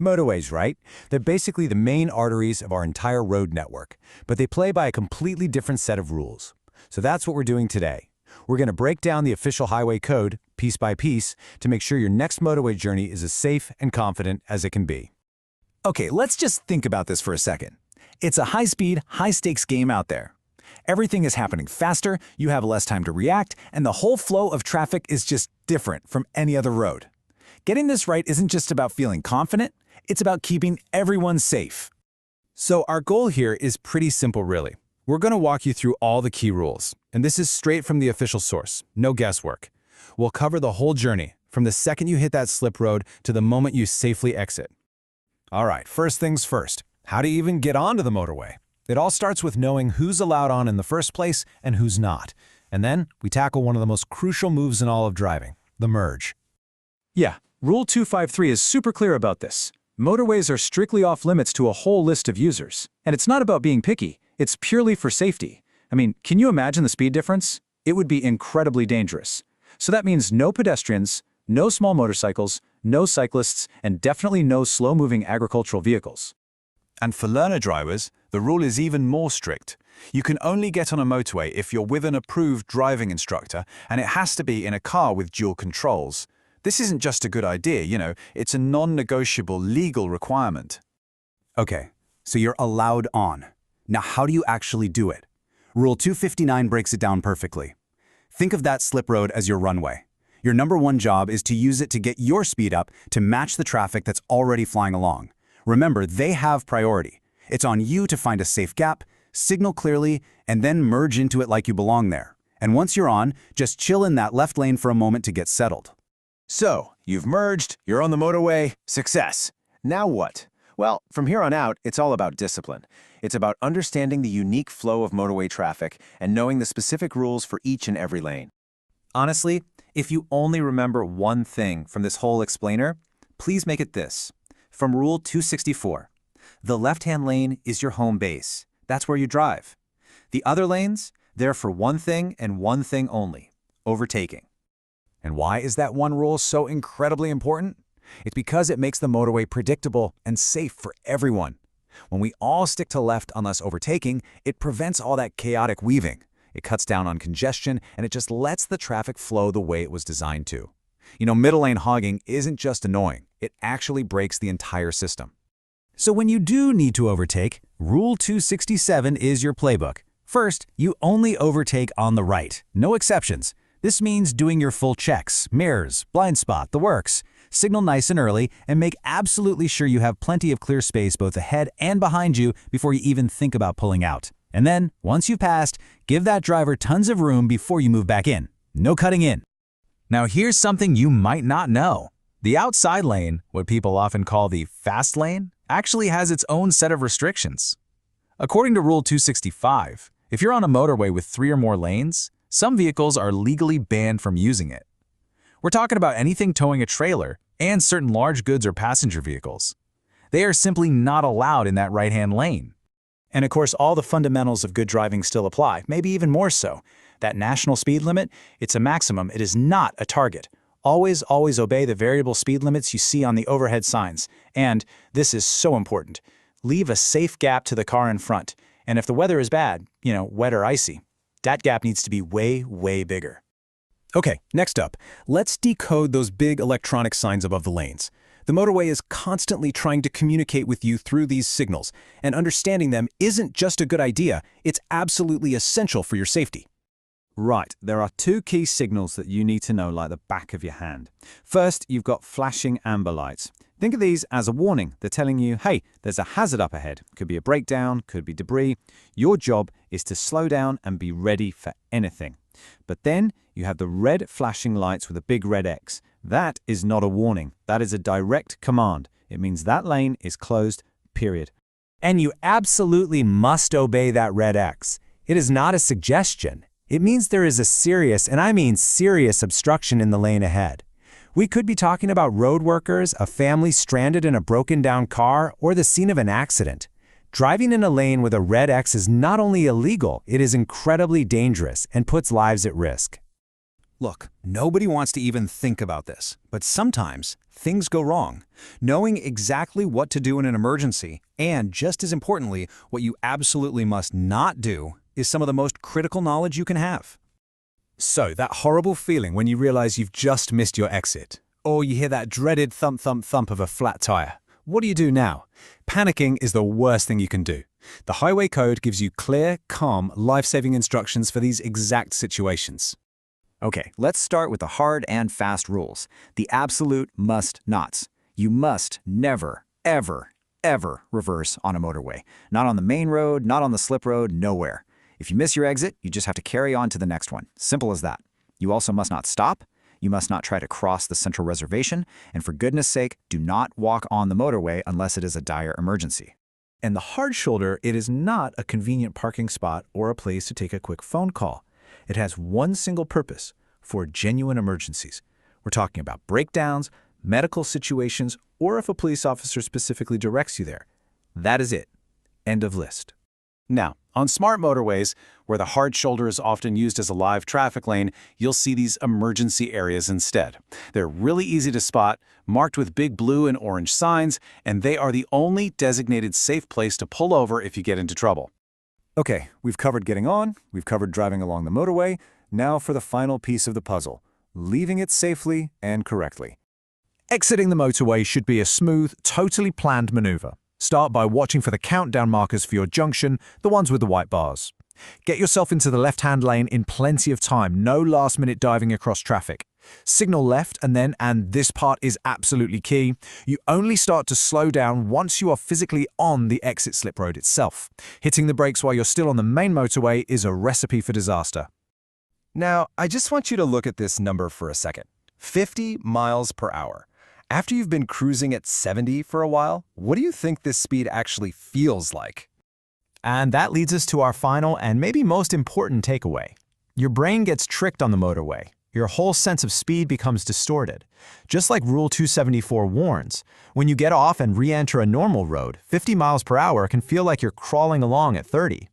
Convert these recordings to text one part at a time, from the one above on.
Motorways, right? They're basically the main arteries of our entire road network, but they play by a completely different set of rules. So that's what we're doing today. We're going to break down the official highway code, piece by piece, to make sure your next motorway journey is as safe and confident as it can be. Okay, let's just think about this for a second. It's a high-speed, high-stakes game out there. Everything is happening faster, you have less time to react, and the whole flow of traffic is just different from any other road. Getting this right isn't just about feeling confident, it's about keeping everyone safe. So our goal here is pretty simple, really. We're going to walk you through all the key rules, and this is straight from the official source, no guesswork. We'll cover the whole journey, from the second you hit that slip road to the moment you safely exit. All right, first things first. How to even get onto the motorway? It all starts with knowing who's allowed on in the first place and who's not. And then we tackle one of the most crucial moves in all of driving, the merge. Yeah, Rule 253 is super clear about this. Motorways are strictly off limits to a whole list of users. And it's not about being picky, it's purely for safety. I mean, can you imagine the speed difference? It would be incredibly dangerous. So that means no pedestrians, no small motorcycles, no cyclists, and definitely no slow-moving agricultural vehicles. And for learner drivers, the rule is even more strict. You can only get on a motorway if you're with an approved driving instructor, and it has to be in a car with dual controls. This isn't just a good idea, it's a non-negotiable legal requirement. Okay, so you're allowed on. Now how do you actually do it? Rule 259 breaks it down perfectly. Think of that slip road as your runway. Your number one job is to use it to get your speed up to match the traffic that's already flying along. Remember, they have priority. It's on you to find a safe gap, signal clearly, and then merge into it like you belong there. And once you're on, just chill in that left lane for a moment to get settled. So, you've merged, you're on the motorway, success. Now what? Well, from here on out, it's all about discipline. It's about understanding the unique flow of motorway traffic and knowing the specific rules for each and every lane. Honestly, if you only remember one thing from this whole explainer, please make it this. From Rule 264, the left-hand lane is your home base. That's where you drive. The other lanes, they're for one thing and one thing only, overtaking. And why is that one rule so incredibly important? It's because it makes the motorway predictable and safe for everyone. When we all stick to left unless overtaking, it prevents all that chaotic weaving. It cuts down on congestion, and it just lets the traffic flow the way it was designed to. Middle lane hogging isn't just annoying. It actually breaks the entire system. So when you do need to overtake, Rule 267 is your playbook. First, you only overtake on the right. No exceptions. This means doing your full checks, mirrors, blind spot, the works. Signal nice and early, and make absolutely sure you have plenty of clear space both ahead and behind you before you even think about pulling out. And then, once you've passed, give that driver tons of room before you move back in. No cutting in. Now here's something you might not know. The outside lane, what people often call the fast lane, actually has its own set of restrictions. According to Rule 265, if you're on a motorway with 3 or more lanes, some vehicles are legally banned from using it. We're talking about anything towing a trailer and certain large goods or passenger vehicles. They are simply not allowed in that right-hand lane. And of course, all the fundamentals of good driving still apply, maybe even more so. That national speed limit, it's a maximum, it is not a target. Always obey the variable speed limits you see on the overhead signs. And this is so important. Leave a safe gap to the car in front. And if the weather is bad, wet or icy, that gap needs to be way, way bigger. Okay, next up, let's decode those big electronic signs above the lanes. The motorway is constantly trying to communicate with you through these signals, and understanding them isn't just a good idea, it's absolutely essential for your safety. Right, there are 2 key signals that you need to know like the back of your hand. First, you've got flashing amber lights. Think of these as a warning. They're telling you, hey, there's a hazard up ahead. Could be a breakdown, could be debris. Your job is to slow down and be ready for anything. But then you have the red flashing lights with a big red X. That is not a warning. That is a direct command. It means that lane is closed, period. And you absolutely must obey that red X. It is not a suggestion. It means there is a serious, and I mean serious, obstruction in the lane ahead. We could be talking about road workers, a family stranded in a broken-down car, or the scene of an accident. Driving in a lane with a red X is not only illegal, it is incredibly dangerous and puts lives at risk. Look, nobody wants to even think about this, but sometimes things go wrong. Knowing exactly what to do in an emergency, and just as importantly, what you absolutely must not do, is some of the most critical knowledge you can have. So, that horrible feeling when you realize you've just missed your exit, or you hear that dreaded thump thump thump of a flat tire. What do you do now? Panicking is the worst thing you can do. The Highway Code gives you clear, calm, life-saving instructions for these exact situations. Okay, let's start with the hard and fast rules. The absolute must-nots. You must never, ever, ever reverse on a motorway. Not on the main road, not on the slip road, nowhere. If you miss your exit, you just have to carry on to the next one. Simple as that. You also must not stop. You must not try to cross the central reservation. And for goodness sake, do not walk on the motorway unless it is a dire emergency. And the hard shoulder, it is not a convenient parking spot or a place to take a quick phone call. It has one single purpose: for genuine emergencies. We're talking about breakdowns, medical situations, or if a police officer specifically directs you there. That is it. End of list. Now, on smart motorways, where the hard shoulder is often used as a live traffic lane, you'll see these emergency areas instead. They're really easy to spot, marked with big blue and orange signs, and they are the only designated safe place to pull over if you get into trouble. Okay, we've covered getting on, we've covered driving along the motorway. Now for the final piece of the puzzle: leaving it safely and correctly. Exiting the motorway should be a smooth, totally planned maneuver. Start by watching for the countdown markers for your junction, the ones with the white bars. Get yourself into the left-hand lane in plenty of time, no last-minute diving across traffic. Signal left and this part is absolutely key, you only start to slow down once you are physically on the exit slip road itself. Hitting the brakes while you're still on the main motorway is a recipe for disaster. Now, I just want you to look at this number for a second. 50 miles per hour. After you've been cruising at 70 for a while, what do you think this speed actually feels like? And that leads us to our final and maybe most important takeaway. Your brain gets tricked on the motorway. Your whole sense of speed becomes distorted. Just like Rule 274 warns, when you get off and re-enter a normal road, 50 miles per hour can feel like you're crawling along at 30.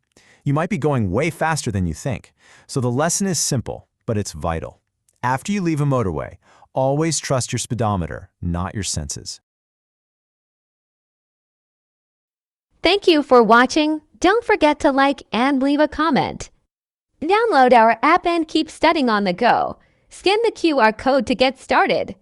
You might be going way faster than you think. So the lesson is simple, but it's vital. After you leave a motorway, always trust your speedometer, not your senses. Thank you for watching. Don't forget to like and leave a comment. Download our app and keep studying on the go. Scan the QR code to get started.